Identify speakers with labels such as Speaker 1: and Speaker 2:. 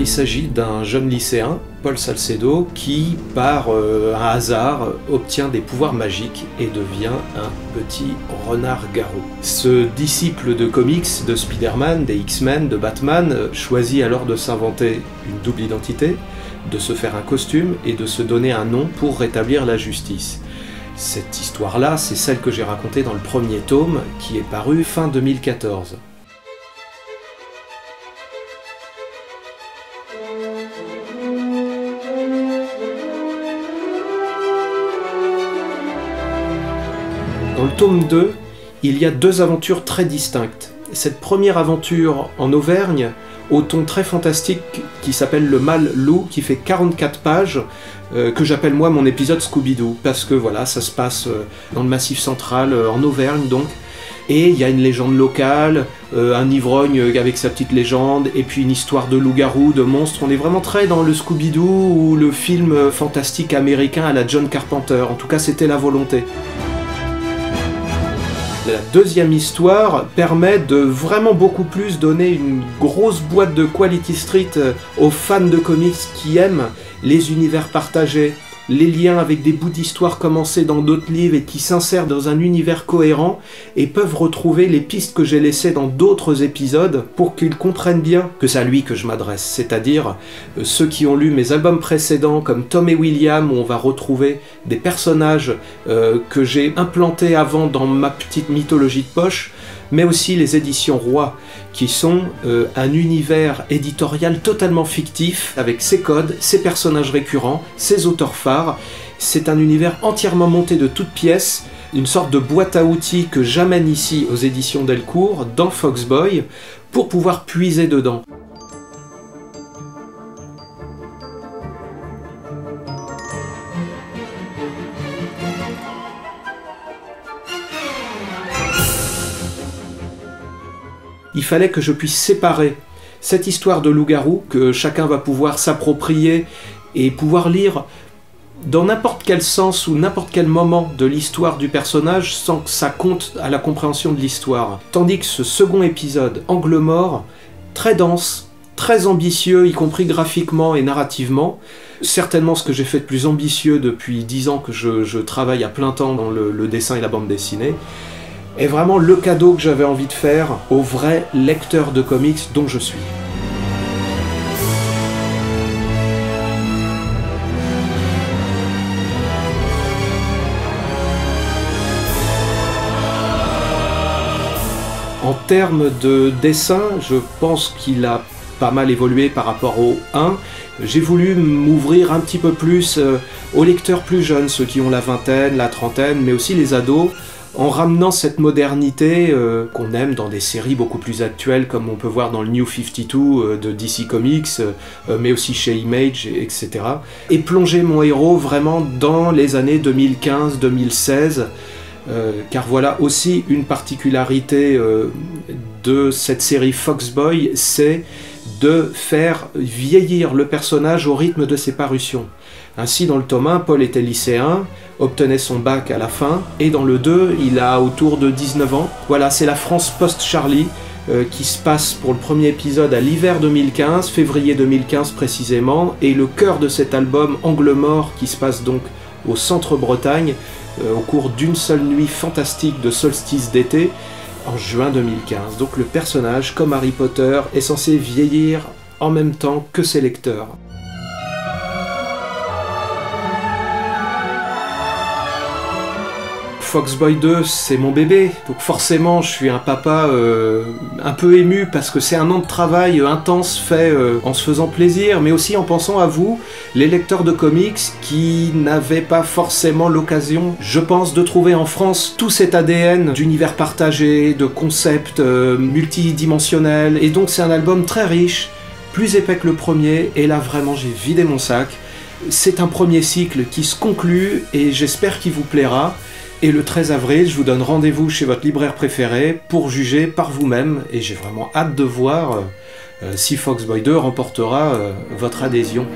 Speaker 1: il s'agit d'un jeune lycéen, Paul Salcedo, qui, par un hasard, obtient des pouvoirs magiques et devient un petit renard-garou. Ce disciple de comics, de Spider-Man, des X-Men, de Batman, choisit alors de s'inventer une double identité, de se faire un costume et de se donner un nom pour rétablir la justice. Cette histoire-là, c'est celle que j'ai racontée dans le premier tome, qui est paru fin 2014. Dans le tome 2, il y a deux aventures très distinctes. Cette première aventure en Auvergne, au ton très fantastique, qui s'appelle Le Mâle Loup, qui fait 44 pages, que j'appelle moi mon épisode Scooby-Doo, parce que voilà, ça se passe dans le Massif central, en Auvergne donc, et il y a une légende locale, un ivrogne avec sa petite légende, et puis une histoire de loup-garou, de monstre. On est vraiment très dans le Scooby-Doo ou le film fantastique américain à la John Carpenter, en tout cas c'était la volonté. La deuxième histoire permet de vraiment beaucoup plus donner une grosse boîte de Quality Street aux fans de comics qui aiment les univers partagés, les liens avec des bouts d'histoire commencés dans d'autres livres et qui s'insèrent dans un univers cohérent et peuvent retrouver les pistes que j'ai laissées dans d'autres épisodes pour qu'ils comprennent bien que c'est à lui que je m'adresse, c'est-à-dire ceux qui ont lu mes albums précédents comme Tom et William, où on va retrouver des personnages que j'ai implantés avant dans ma petite mythologie de poche, mais aussi les éditions Roy, qui sont un univers éditorial totalement fictif, avec ses codes, ses personnages récurrents, ses auteurs phares. C'est un univers entièrement monté de toutes pièces, une sorte de boîte à outils que j'amène ici aux éditions Delcourt, dans Foxboy, pour pouvoir puiser dedans. Il fallait que je puisse séparer cette histoire de loup-garou que chacun va pouvoir s'approprier et pouvoir lire dans n'importe quel sens ou n'importe quel moment de l'histoire du personnage sans que ça compte à la compréhension de l'histoire. Tandis que ce second épisode, Angle mort, très dense, très ambitieux, y compris graphiquement et narrativement, certainement ce que j'ai fait de plus ambitieux depuis 10 ans que je travaille à plein temps dans le dessin et la bande dessinée, est vraiment le cadeau que j'avais envie de faire aux vrais lecteurs de comics dont je suis. En termes de dessin, je pense qu'il a pas mal évolué par rapport au 1. J'ai voulu m'ouvrir un petit peu plus aux lecteurs plus jeunes, ceux qui ont la vingtaine, la trentaine, mais aussi les ados, en ramenant cette modernité qu'on aime dans des séries beaucoup plus actuelles, comme on peut voir dans le New 52 de DC Comics, mais aussi chez Image, etc. Et plonger mon héros vraiment dans les années 2015-2016, car voilà aussi une particularité de cette série Foxboy, c'est de faire vieillir le personnage au rythme de ses parutions. Ainsi, dans le tome 1, Paul était lycéen, obtenait son bac à la fin, et dans le 2, il a autour de 19 ans. Voilà, c'est la France post-Charlie qui se passe pour le premier épisode à l'hiver 2015, février 2015 précisément, et le cœur de cet album, Angle mort, qui se passe donc au centre-Bretagne, au cours d'une seule nuit fantastique de solstice d'été, en juin 2015. Donc le personnage, comme Harry Potter, est censé vieillir en même temps que ses lecteurs. Foxboy 2, c'est mon bébé, donc forcément je suis un papa un peu ému parce que c'est un an de travail intense fait en se faisant plaisir, mais aussi en pensant à vous, les lecteurs de comics qui n'avaient pas forcément l'occasion, je pense, de trouver en France tout cet ADN d'univers partagé, de concepts multidimensionnels, et donc c'est un album très riche, plus épais que le premier, et là vraiment j'ai vidé mon sac. C'est un premier cycle qui se conclut et j'espère qu'il vous plaira. Et le 13 avril, je vous donne rendez-vous chez votre libraire préféré pour juger par vous-même, et j'ai vraiment hâte de voir si Foxboy 2 remportera votre adhésion.